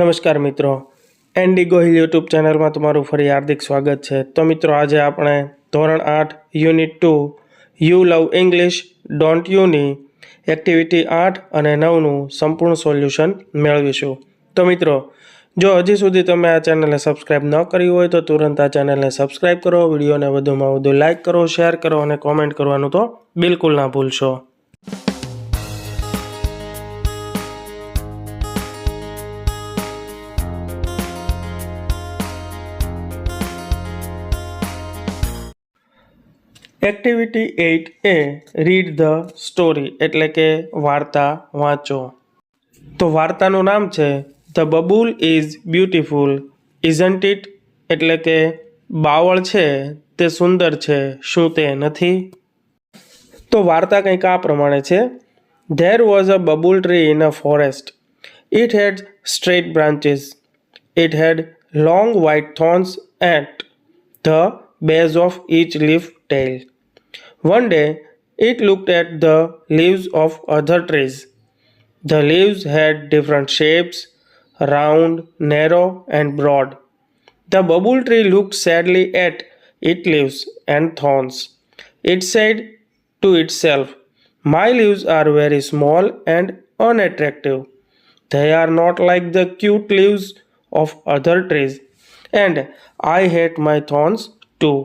નમસ્કાર મિત્રો, એન્ડિગો hill YouTube ચેનલમાં તમારું ફરી હાર્દિક સ્વાગત છે. તો મિત્રો, આજે આપણે ધોરણ 8 unit 2 you love English don't uni activity 8 અને 9નું સંપૂર્ણ સોલ્યુશન મેળવીશું. તો મિત્રો, જો હજી સુધી તમે આ ચેનલને સબસ્ક્રાઈબ ન કરી હોય તો તુરંત આ ચેનલને સબસ્ક્રાઈબ કરો, વિડીયોને વધુમાં વધુ લાઇક કરો, શેર કરો અને કોમેન્ટ કરવાનું તો બિલકુલ ના ભૂલશો. Activity 8A read the story એટલે કે વાર્તા વાંચો. તો વાર્તાનું નામ છે the babul is beautiful isn't it એટલે કે બાવળ છે તે સુંદર છે, શું તે નથી? તો વાર્તા કંઈક આ પ્રમાણે છે. There was a babul tree in a forest. It head straight branches. It head long white thorns at the base of each leaf tail. One day, it looked at the leaves of other trees. The leaves had different shapes, round, narrow, and broad. The bubble tree looked sadly at its leaves and thorns. It said to itself, "My leaves are very small and unattractive. They are not like the cute leaves of other trees, and I hate my thorns too."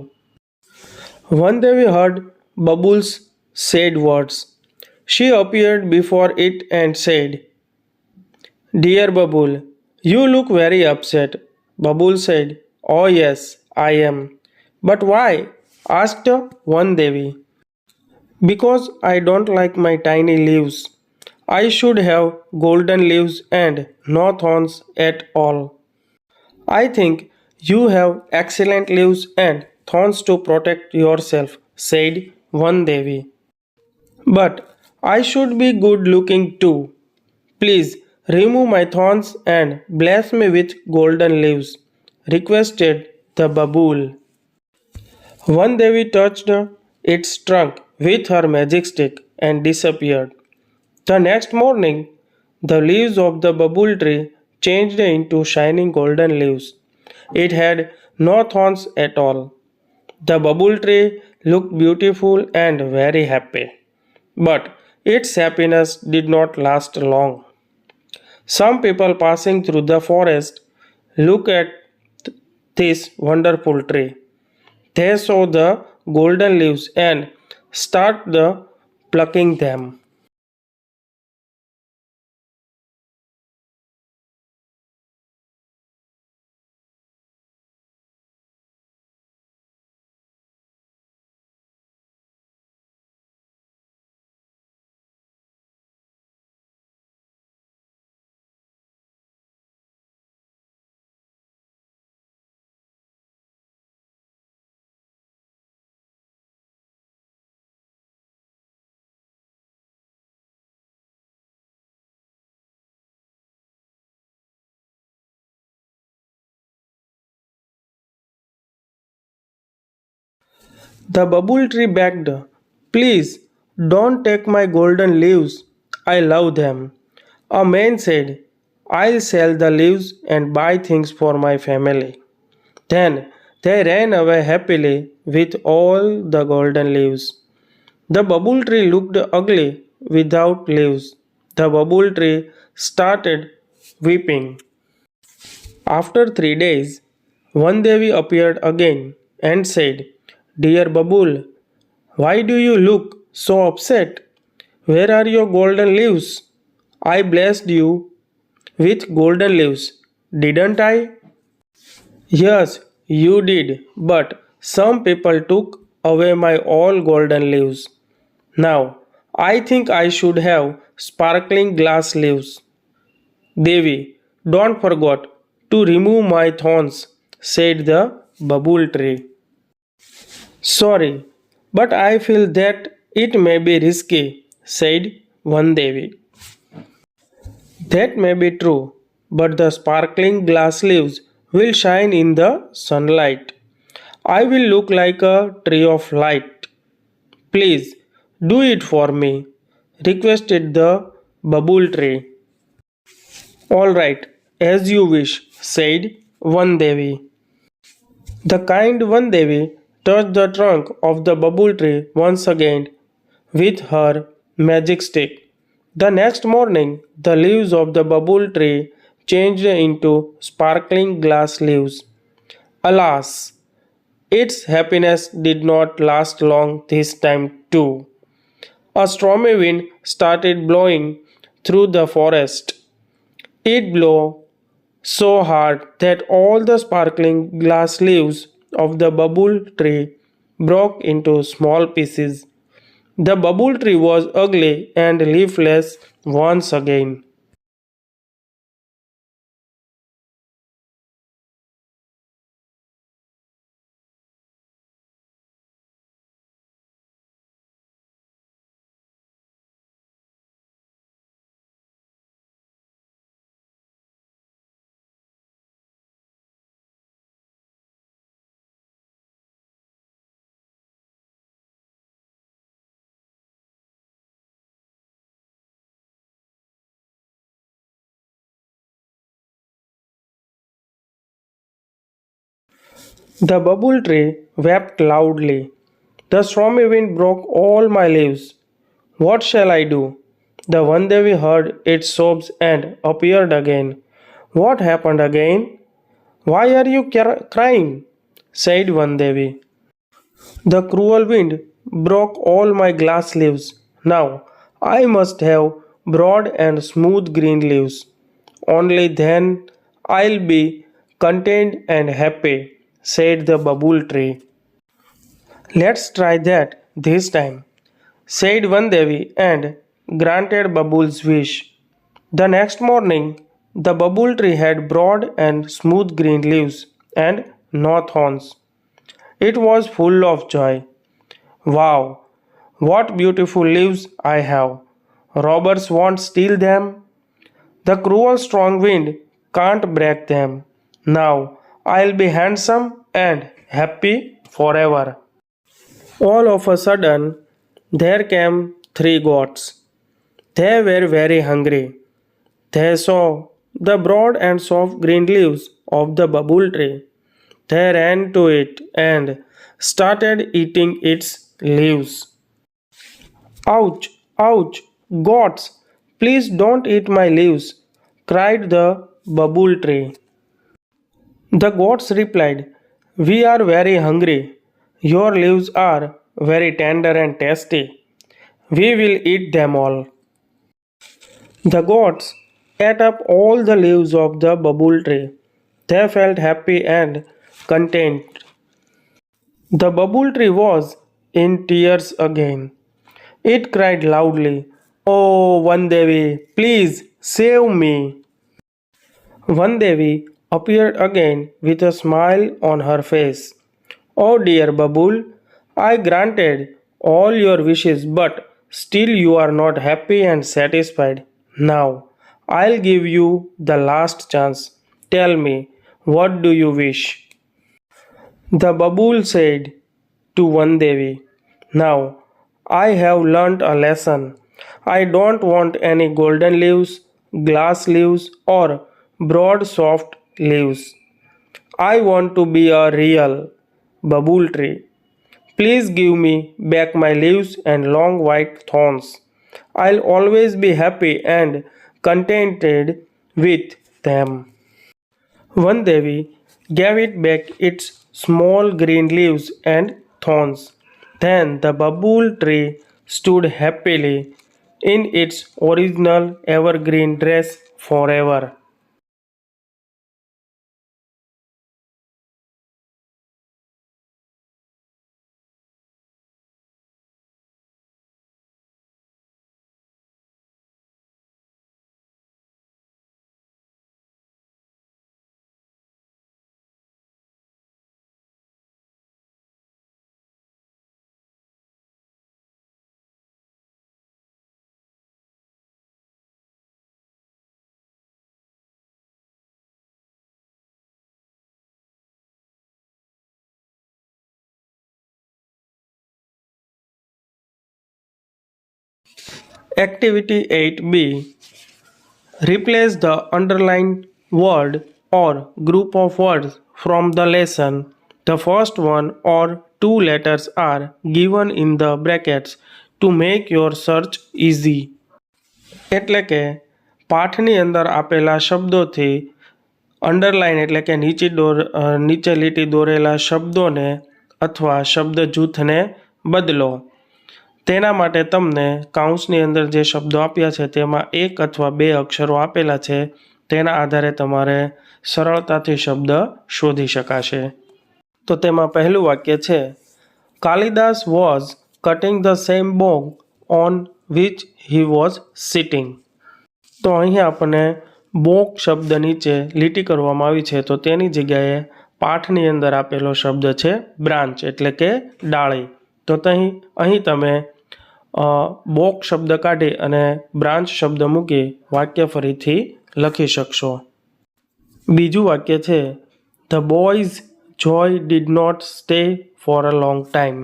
One day we heard Bubbles said words. She appeared before it and said, "Dear Bubble, you look very upset." Bubble said, "Oh yes, I am." "But why?" asked one Devi. "Because I don't like my tiny leaves. I should have golden leaves and no thorns at all." "I think you have excellent leaves and thorns to protect yourself," said one Devi. "But I should be good looking too. Please remove my thorns and bless me with golden leaves," requested the bubble. One Devi touched its trunk with her magic stick and disappeared. The next morning, the leaves of the bubble tree changed into shining golden leaves. It had no thorns at all. The bubble tree looked beautiful and very happy. But its happiness did not last long. Some people passing through the forest looked at this wonderful tree. They saw the golden leaves and started plucking them. The bubble tree begged, "Please, don't take my golden leaves. I love them." A man said, "I'll sell the leaves and buy things for my family." Then they ran away happily with all the golden leaves. The bubble tree looked ugly without leaves. The bubble tree started weeping. After 3 days, one Devi appeared again and said, "Dear Babul, why do you look so upset? Where are your golden leaves? I blessed you with golden leaves, didn't I?" "Yes, you did, but some people took away my all golden leaves. Now, I think I should have sparkling glass leaves." "Devi, don't forget to remove my thorns," said the bubble tree. "Sorry, but I feel that it may be risky," said one Devi. "That may be true, but the sparkling glass leaves will shine in the sunlight. I will look like a tree of light. Please do it for me," requested the bubble tree. "All right, As you wish, said Vandevi. The kind Vandevi touched the trunk of the bubble tree once again with her magic stick. The next morning, the leaves of the bubble tree changed into sparkling glass leaves. Alas, its happiness did not last long this time, too. A stormy wind started blowing through the forest. It blew so hard that all the sparkling glass leaves of the bubble tree broke into small pieces. The bubble tree was ugly and leafless once again. The bubble tree wept loudly. The stormy wind broke all my leaves. What shall I do? The one day we heard its sobs and appeared again. What happened again? Why are you crying? Said Vandevi. The cruel wind broke all my glass leaves. Now I must have broad and smooth green leaves. Only then I'll be content and happy, said the bubble tree. Let's try that this time, said Vandevi and granted Babul's wish. The next morning, the bubble tree had broad and smooth green leaves and no thorns. It was full of joy. Wow, what beautiful leaves I have! Robbers won't steal them. The cruel strong wind can't break them. Now I'll be handsome and happy forever. All of a sudden, there came three goats. They were very hungry. They saw the broad and soft green leaves of the bubble tree. They ran to it and started eating its leaves. Ouch! Ouch! Goats! Please don't eat my leaves! Cried the bubble tree. The goats replied, We are very hungry. Your leaves are very tender and tasty. We will eat them all. The goats ate up all the leaves of the bubble tree. They felt happy and content. The bubble tree was in tears again. It cried loudly, Oh, Vandevi, please save me. Vandevi appeared again with a smile on her face. Oh dear Babul, I granted all your wishes, but still you are not happy and satisfied. Now, I'll give you the last chance. Tell me, what do you wish? The Babul said to Vandevi, Now, I have learnt a lesson. I don't want any golden leaves, glass leaves, or broad soft leaves. I want to be a real bubble tree. Please give me back my leaves and long white thorns. I'll always be happy and contented with them. One Devi gave it back its small green leaves and thorns. Then the bubble tree stood happily in its original evergreen dress forever. Activity 8B. Replace the underlined word or group of words from the lesson. The first one or two letters are given in the brackets to make your search easy. એટલે કે પાઠની અંદર આપેલા શબ્દોથી underline એટલે કે નીચે લીટી દોરેલા શબ્દોને અથવા શબ્દ જૂથને બદલો. તેના માટે તમને કાઉન્સની અંદર જે શબ્દો આપ્યા છે તેમાં એક અથવા બે અક્ષરો આપેલા છે, તેના આધારે તમારે સરળતાથી શબ્દ શોધી શકાશે. તો તેમાં પહેલું વાક્ય છે, Kalidas was cutting the same bough on which he was sitting. તો અહીંયા આપણને બોગ શબ્દ નીચે લીટી કરવામાં આવી છે, તો તેની જગ્યાએ પાઠની અંદર આપેલો શબ્દ છે બ્રાન્ચ એટલે કે ડાળી. તો અહીં તમે બોગ શબ્દ કાઢી અને બ્રાન્ચ શબ્દ મૂકી વાક્ય ફરીથી લખી શકશો. બીજું વાક્ય છે, the boys joy did not stay for a long time.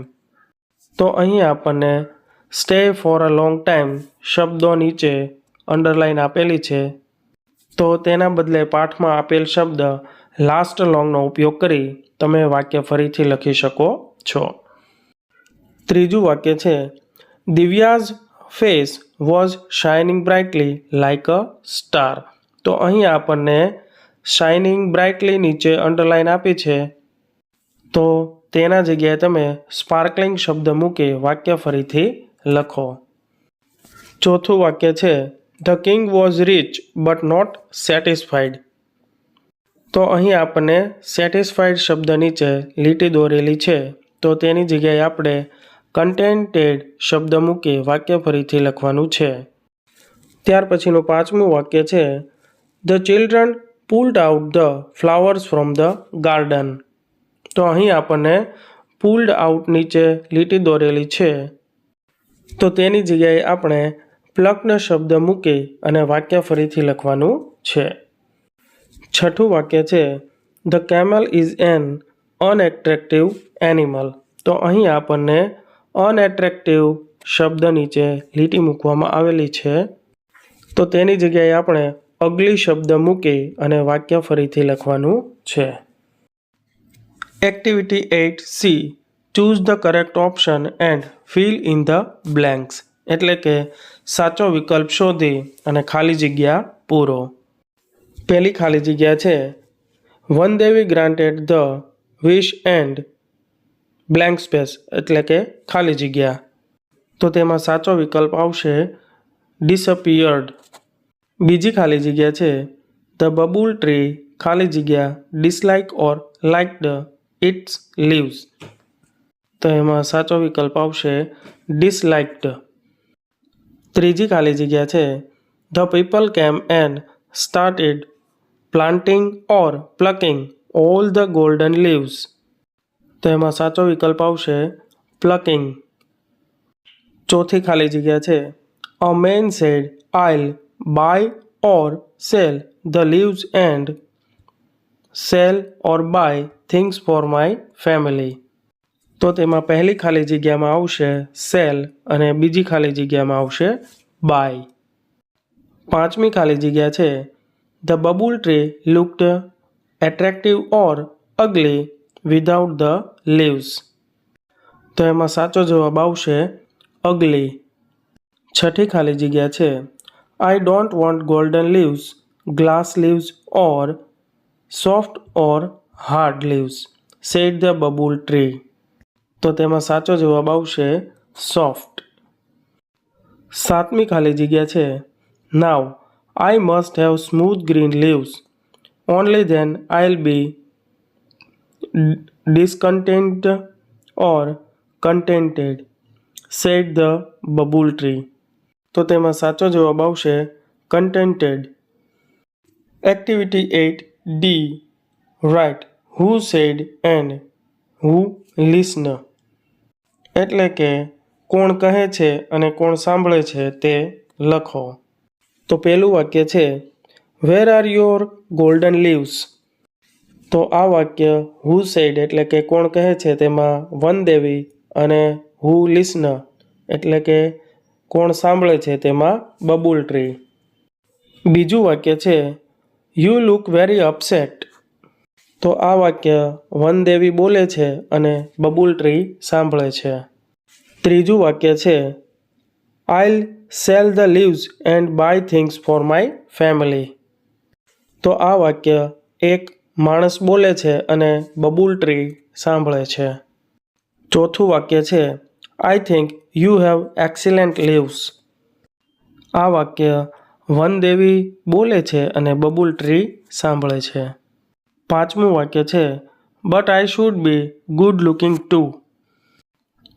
તો અહીં આપણને stay for a long time શબ્દો નીચે અંડરલાઇન આપેલી છે, તો તેના બદલે પાઠમાં આપેલ શબ્દ લાસ્ટ લોંગનો ઉપયોગ કરી તમે વાક્ય ફરીથી લખી શકો છો. ત્રીજું વાક્ય છે, Divya's face was shining brightly like a star. તો અહીં આપણને શાઇનિંગ બ્રાઇટલી નીચે અંડરલાઇન આપી છે, તો તેના જગ્યાએ તમે સ્પાર્કલિંગ શબ્દ મૂકી વાક્ય ફરીથી લખો. ચોથું વાક્ય છે, the king was rich but not satisfied. તો અહીં આપણને સેટિસ્ફાઈડ શબ્દ નીચે લીટી દોરેલી છે, તો તેની જગ્યાએ આપણે કન્ટેન્ટેડ શબ્દ મૂકી વાક્ય ફરીથી લખવાનું છે. ત્યાર પછીનું પાંચમું વાક્ય છે, the children pulled out the flowers from the garden. તો અહીં આપણને પુલ્ડ આઉટ નીચે લીટી દોરેલી છે, તો તેની જગ્યાએ આપણે પ્લકનો શબ્દ મૂકી અને વાક્ય ફરીથી લખવાનું છે. છઠ્ઠું વાક્ય છે, the camel is an અનએટ્રેક્ટિવ animal. તો અહીં આપણને અનએટ્રેક્ટિવ શબ્દ નીચે લીટી મૂકવામાં આવેલી છે, તો તેની જગ્યાએ આપણે અગલી શબ્દ મૂકી અને વાક્ય ફરીથી લખવાનું છે. Activity 8C, choose the correct option and fill in the blanks. એટલે કે સાચો વિકલ્પ શોધી અને ખાલી જગ્યા પૂરો. પહેલી ખાલી જગ્યા છે, Vandevi granted the wish and blank space એટલે કે ખાલી જગ્યા. તો તેમાં સાચો વિકલ્પ આવશે ડિસઅપિયર્ડ. બીજી ખાલી જગ્યા છે, ધ બબુલ ટ્રી ખાલી જગ્યા dislike or liked its leaves. તો એમાં સાચો વિકલ્પ આવશે ડિસલાઇક્ડ. ત્રીજી ખાલી જગ્યા છે, ધ પીપલ કેમ and started planting or plucking all the golden leaves. તો એમાં સાચો વિકલ્પ આવશે પ્લકિંગ. ચોથી ખાલી જગ્યા છે, a man said I'll buy or sell the leaves and sell or buy things for my family. તો તેમાં પહેલી ખાલી જગ્યામાં આવશે સેલ અને બીજી ખાલી જગ્યામાં આવશે બાય. પાંચમી ખાલી જગ્યા છે, the babul tree looked attractive or ugly without the leaves. તો એમાં સાચો જવાબ આવશે અગલી. છઠ્ઠી ખાલી જગ્યા છે, I don't want golden leaves, glass leaves or soft or hard leaves said the babul tree. તો તેમાં સાચો જવાબ આવશે સોફ્ટ. સાતમી ખાલી જગ્યા છે, now I must have smooth green leaves, only then I'll be discontent or contented said the babul tree. તો તેમાં સાચો જવાબ આવશે contented. Activity 8D, write who said and who listen. એટલે કે કોણ કહે છે અને કોણ સાંભળે છે તે લખો. તો પહેલું વાક્ય છે, where are your golden leaves. તો આ વાક્ય હુ સેડ એટલે કે કોણ કહે છે તેમાં વનદેવી અને હુ લિસન એટલે કે કોણ સાંભળે છે તેમાં બબુલ ટ્રી. બીજું વાક્ય છે, યુ લુક વેરી અપસેટ. તો આ વાક્ય વનદેવી બોલે છે અને બબુલ ટ્રી સાંભળે છે. ત્રીજું વાક્ય છે I'll sell the leaves and buy things for my family. તો આ વાક્ય એક માણસ બોલે છે અને બબુલ ટ્રી સાંભળે છે. ચોથું વાક્ય છે I think you have excellent leaves. આ વાક્ય વનદેવી બોલે છે અને બબુલ ટ્રી સાંભળે છે. પાંચમું વાક્ય છે but I should be good looking to.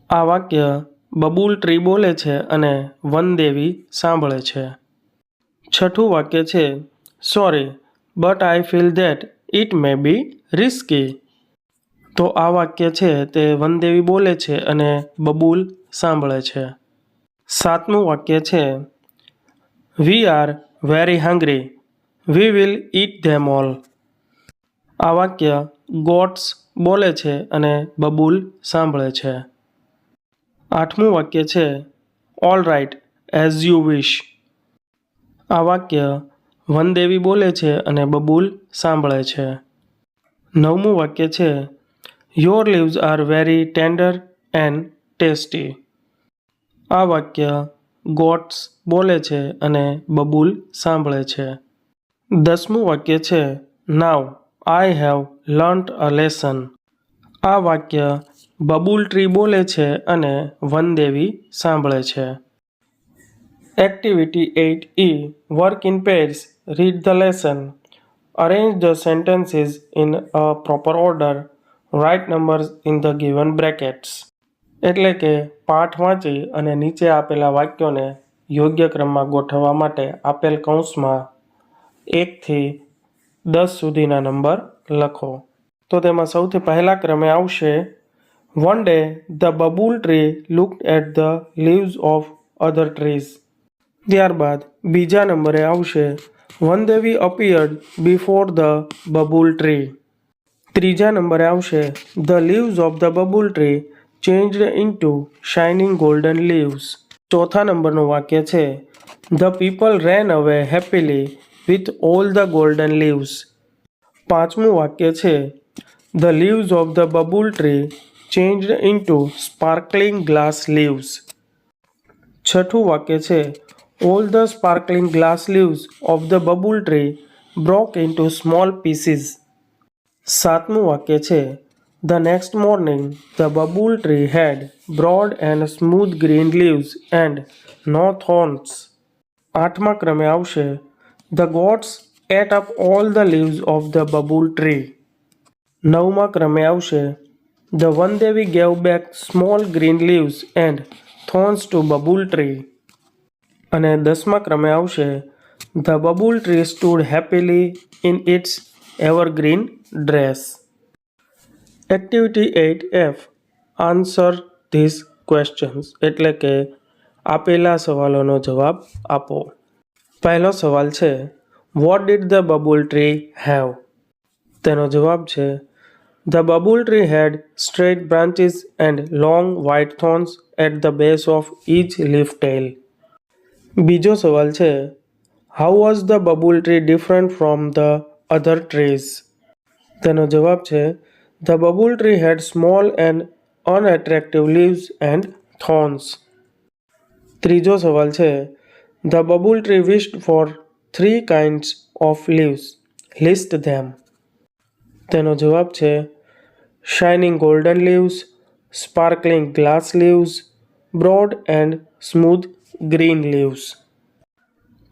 આ વાક્ય બબુલ ટ્રી બોલે છે અને વનદેવી સાંભળે છે. છઠ્ઠું વાક્ય છે sorry but I feel that it may be risky. તો આ વાક્ય છે તે વનદેવી બોલે છે અને બબુલ સાંભળે છે. સાતમું વાક્ય છે we are very hungry we will it them all. આ વાક્ય ગોટ્સ બોલે છે અને બબુલ સાંભળે છે. આઠમું વાક્ય છે all right as you wish. આ વાક્ય વનદેવી બોલે છે અને બબુલ સાંભળે છે. નવમું વાક્ય છે your leaves are very tender and tasty. આ વાક્ય ગોટ્સ બોલે છે અને બબુલ સાંભળે છે. 10મું વાક્ય છે now I have learnt a lesson. આ વાક્ય બબુલ ટ્રી બોલે છે અને વનદેવી સાંભળે છે. Activity 8E work in pairs. Read the lesson. Arrange the sentences in a proper order. Write numbers in the given brackets. એટલે કે પાઠ વાંચી અને નીચે આપેલા વાક્યોને યોગ્ય ક્રમમાં ગોઠવવા માટે આપેલ કૌંસમાં 1 થી 10 સુધીના નંબર લખો. તો તેમાં સૌથી પહેલા ક્રમે આવશે one day the babul tree looked at the leaves of other trees. ત્યારબાદ બીજા નંબરે આવશે Vandevi appeared before the babul tree. ત્રીજા નંબરે આવશે the leaves of the babul tree changed into shining golden leaves. ચોથા નંબરનું વાક્ય છે the people ran away happily with all the golden leaves. પાંચમું વાક્ય છે the leaves of the babul tree changed into sparkling glass leaves. છઠ્ઠું વાક્ય છે all the sparkling glass leaves of the babul tree broke into small pieces. સાતમું વાક્ય છે the next morning the babul tree had broad and smooth green leaves and no thorns. આઠમા ક્રમે આવશે the goats ate up all the leaves of the babul tree. નવમા ક્રમે આવશે the Vandevi gave back small green leaves and thorns to babul tree. અને 10મા ક્રમે આવશે the babul tree stood happily in its evergreen dress. Activity 8F answer these questions. એટલે કે આપેલા સવાલોનો જવાબ આપો. પહેલો સવાલ છે what did the babul tree have. તેનો જવાબ છે the babul tree had straight branches and long white thorns at the base of each leaf tail. બીજો સવાલ છે how was the babul tree different from the other trees. તેનો જવાબ છે the babul tree had small and unattractive leaves and thorns. ત્રીજો સવાલ છે the babul tree wished for 3 kinds of leaves. List them. તેનો જવાબ છે shining golden leaves, sparkling glass leaves, broad and smooth green leaves.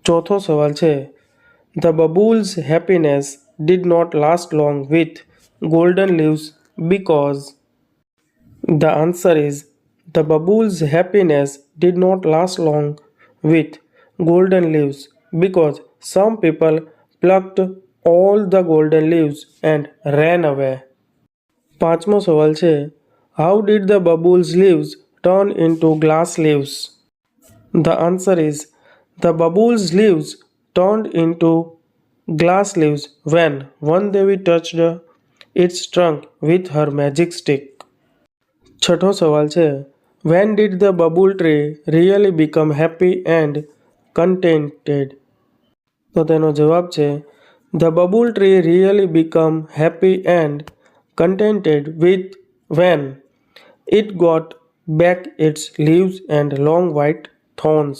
ચોથો સવાલ છે the babul's happiness did not last long with golden leaves because. The answer is the bubbles' happiness did not last long with golden leaves because some people plucked all the golden leaves and ran away. પાંચમો સવાલ છે how did the bubbles leaves turn into glass leaves? The answer is the bubbles leaves turned into glass leaves when Vandevi touched its trunk with her magic stick. છઠ્ઠો સવાલ છે when did the bubble tree really become happy and contented? તો તેનો જવાબ છે The bubble tree really became happy and contented with when it got back its leaves and long white thorns.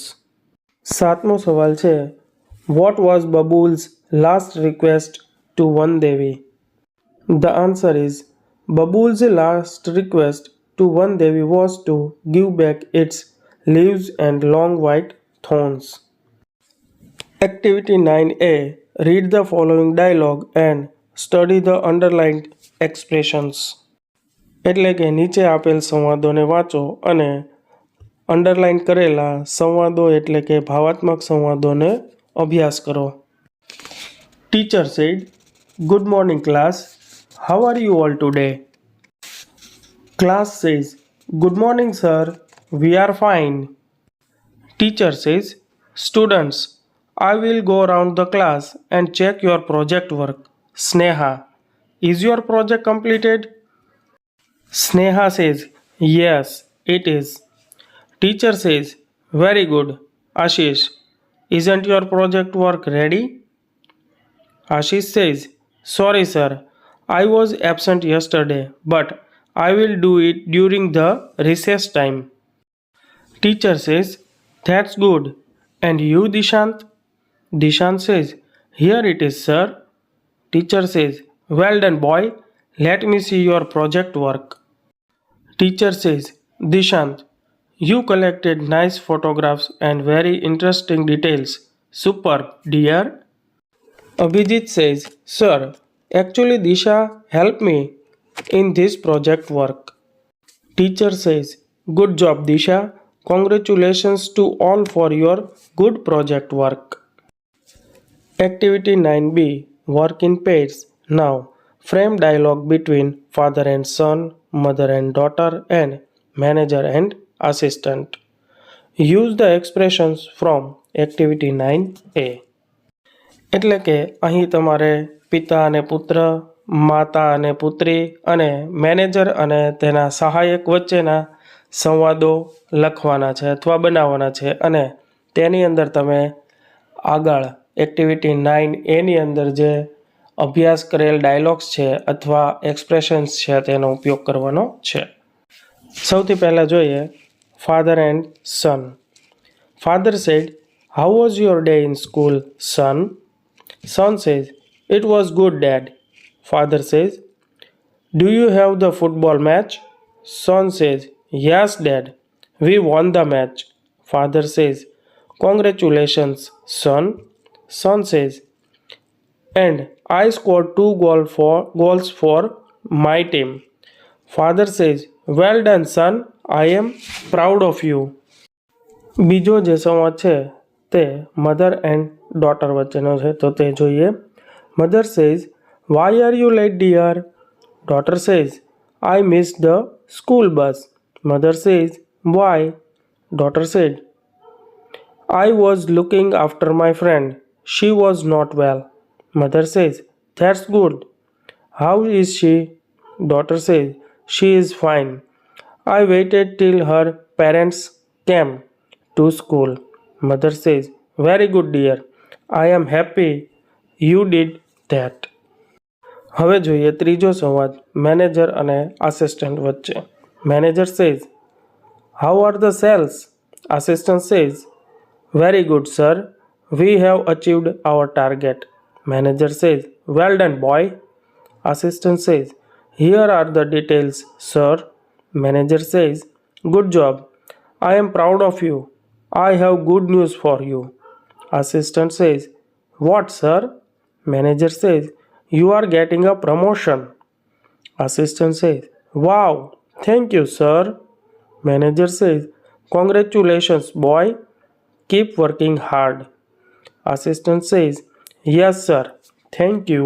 સાતમો સવાલ છે What was Babu's last request to Vandevi? The answer is Babu's last request to Vandevi was to give back its leaves and long white thorns. Activity 9A. Read the following dialogue and study the underlined expressions. એટલે કે નીચે આપેલ સંવાદોને વાંચો અને underline કરેલા સંવાદો એટલે કે ભાવાત્મક સંવાદોને અભ્યાસ કરો. Teacher said, "Good morning class. How are you all today?" Class says, "Good morning sir. We are fine." Teacher says, "Students, I will go around the class and check your project work. Sneha, is your project completed?" Sneha says, "Yes, it is." Teacher says, "Very good. Ashish, isn't your project work ready?" Ashish says, "Sorry sir, I was absent yesterday, but I will do it during the recess time." Teacher says, "That's good. And you, Dishant?" Dishant says, "Here it is, sir." Teacher says, "Well done, boy. Let me see your project work." Teacher says, "Dishant, you collected nice photographs and very interesting details. Superb, dear." Abhijit says, "Sir, actually Disha helped me in this project work." Teacher says, "Good job, Disha. Congratulations to all for your good project work." Activity 9B. Work in pairs. Now, frame dialogue between father and son, mother and daughter, and manager and assistant. Use the expressions from Activity 9A. એટલે કે અહીં તમારે પિતા અને પુત્ર, માતા અને પુત્રી અને મેનેજર અને તેના સહાયક વચ્ચેના સંવાદો લખવાના છે અથવા બનાવવાના છે અને તેની અંદર તમે આગળ એક્ટિવિટી 9A અંદર જે અભ્યાસ કરેલ ડાયલોગ્સ છે અથવા એક્સપ્રેશન્સ છે તેનો ઉપયોગ કરવાનો છે. સૌથી પહેલાં જોઈએ father and son. Father said, "How was your day in school, son?" Son says, "It was good, Dad." Father says, "Do you have the football match?" Son says, "Yes, Dad. We won the match." Father says, "Congratulations, son." Son says, "And I scored 2 goals for my team." Father says, "Well done, son. I am proud of you." બીજો જે સંવાદ છે તે mother and daughter વચ્ચેનો છે તો તે જોઈએ. Mother says, "Why are you late, dear?" Daughter says, "I missed the school bus." Mother says, "Why?" Daughter said, "I was looking after my friend. She was not well." Mother says, "That's good. How is she?" Daughter says, "She is fine. I waited till her parents came to school." Mother says, "Very good, dear. I am happy you did that." હવે જોઈએ ત્રીજો સંવાદ manager અને assistant વચ્ચે. Manager says, "How are the sales?" Assistant says, "Very good, sir. We have achieved our target." Manager says, "Well done, boy." Assistant says, "Here are the details, sir." Manager says, "Good job. I am proud of you. I have good news for you." Assistant says, "What, sir?" Manager says, "You are getting a promotion." Assistant says, "Wow, thank you, sir." Manager says, "Congratulations, boy. Keep working hard." Assistant says, "Yes, sir. Thank you."